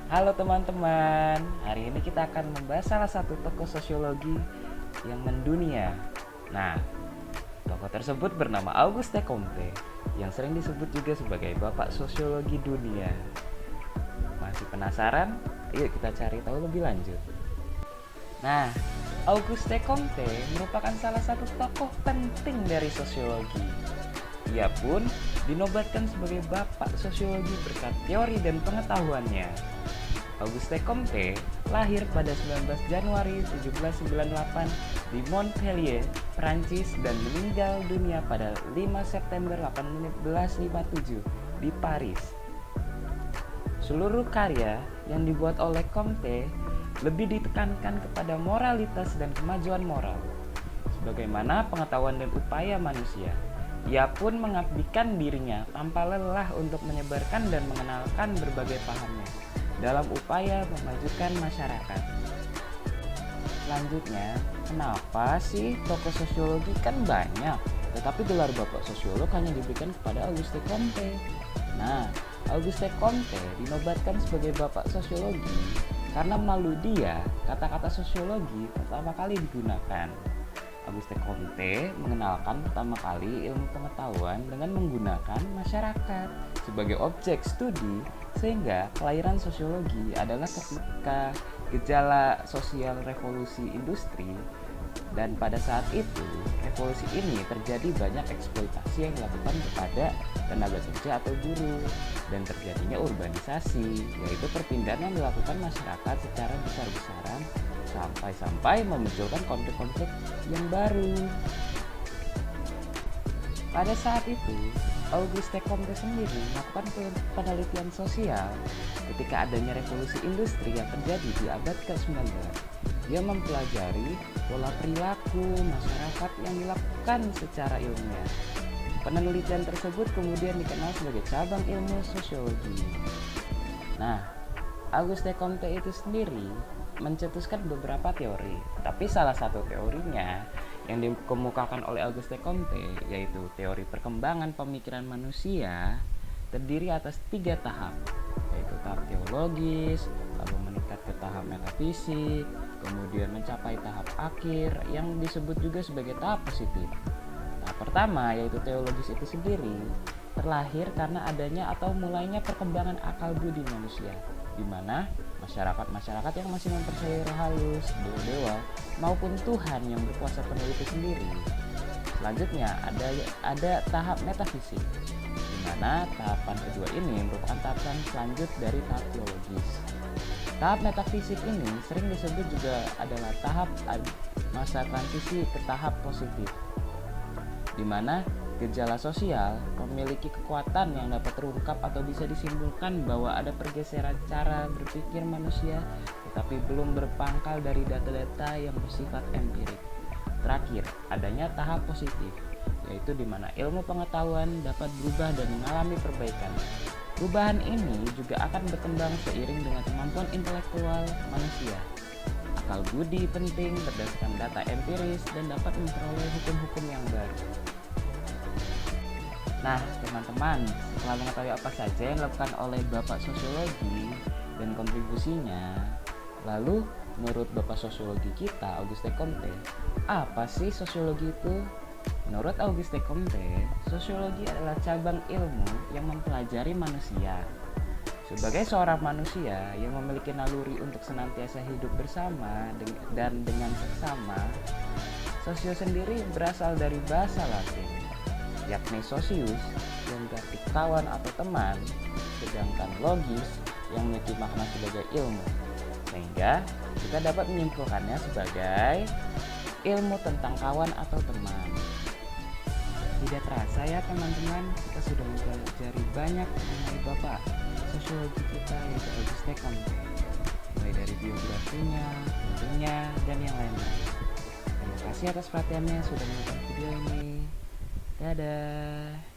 Halo teman-teman, hari ini kita akan membahas salah satu tokoh sosiologi yang mendunia. Nah, tokoh tersebut bernama Auguste Comte, yang sering disebut juga sebagai Bapak Sosiologi Dunia. Masih penasaran? Yuk kita cari tahu lebih lanjut. Nah, Auguste Comte merupakan salah satu tokoh penting dari sosiologi. Ia pun dinobatkan sebagai Bapak Sosiologi berkat teori dan pengetahuannya. Auguste Comte lahir pada 19 Januari 1798 di Montpellier, Prancis dan meninggal dunia pada 5 September 1857 di Paris. Seluruh karya yang dibuat oleh Comte lebih ditekankan kepada moralitas dan kemajuan moral, sebagaimana pengetahuan dan upaya manusia. Ia pun mengabdikan dirinya tanpa lelah untuk menyebarkan dan mengenalkan berbagai pahamnya dalam upaya memajukan masyarakat. Selanjutnya, kenapa sih tokoh sosiologi kan banyak, tetapi gelar Bapak Sosiolog hanya diberikan kepada Auguste Comte? Nah, Auguste Comte dinobatkan sebagai Bapak Sosiologi karena melalui dia kata-kata sosiologi pertama kali digunakan. Auguste Comte mengenalkan pertama kali ilmu pengetahuan dengan menggunakan masyarakat sebagai objek studi, sehingga kelahiran sosiologi adalah ketika gejala sosial revolusi industri, dan pada saat itu revolusi ini terjadi banyak eksploitasi yang dilakukan kepada tenaga kerja atau buruh, dan terjadinya urbanisasi, yaitu perpindahan yang dilakukan masyarakat secara besar-besaran sampai memunculkan konflik-konflik yang baru. Pada saat itu, Auguste Comte sendiri melakukan penelitian sosial ketika adanya revolusi industri yang terjadi di abad ke-19. Dia mempelajari pola perilaku masyarakat yang dilakukan secara ilmiah. Penelitian tersebut kemudian dikenal sebagai cabang ilmu sosiologi. Nah, Auguste Comte itu sendiri mencetuskan beberapa teori, tapi salah satu teorinya yang dikemukakan oleh Auguste Comte, yaitu teori perkembangan pemikiran manusia, terdiri atas 3 tahap, yaitu tahap teologis, lalu meningkat ke tahap metafisik, kemudian mencapai tahap akhir yang disebut juga sebagai tahap positif. Tahap pertama, yaitu teologis itu sendiri, terlahir karena adanya atau mulainya perkembangan akal budi manusia, di mana masyarakat yang masih mempercayai roh halus, dewa-dewa, maupun Tuhan yang berkuasa penuh itu sendiri. Selanjutnya ada tahap metafisik, di mana tahapan kedua ini merupakan tahapan selanjut dari tahap teologis. Tahap metafisik ini sering disebut juga adalah tahap masa transisi ke tahap positif, di mana gejala sosial memiliki kekuatan yang dapat terungkap atau bisa disimpulkan bahwa ada pergeseran cara berpikir manusia, tetapi belum berpangkal dari data-data yang bersifat empirik. Terakhir, adanya tahap positif, yaitu di mana ilmu pengetahuan dapat berubah dan mengalami perbaikan. Perubahan ini juga akan berkembang seiring dengan kemampuan intelektual manusia. Akal budi penting berdasarkan data empiris dan dapat memperoleh hukum-hukum yang baru. Nah, teman-teman, setelah mengetahui apa saja yang dilakukan oleh Bapak Sosiologi dan kontribusinya, lalu menurut Bapak Sosiologi kita, Auguste Comte, apa sih sosiologi itu? Menurut Auguste Comte, sosiologi adalah cabang ilmu yang mempelajari manusia. Sebagai seorang manusia yang memiliki naluri untuk senantiasa hidup bersama dan dengan seksama, sosio sendiri berasal dari bahasa Latin, yakni socius yang berarti kawan atau teman, sedangkan logis yang memiliki makna sebagai ilmu, sehingga kita dapat menyimpulkannya sebagai ilmu tentang kawan atau teman. Tidak terasa ya teman-teman, kita sudah mempelajari banyak mengenai Bapak Sosiologi kita, yaitu Auguste Comte, mulai dari biografinya, tentunya, dan yang lain-lain. Terima kasih atas perhatiannya sudah menonton video ini. Dadah.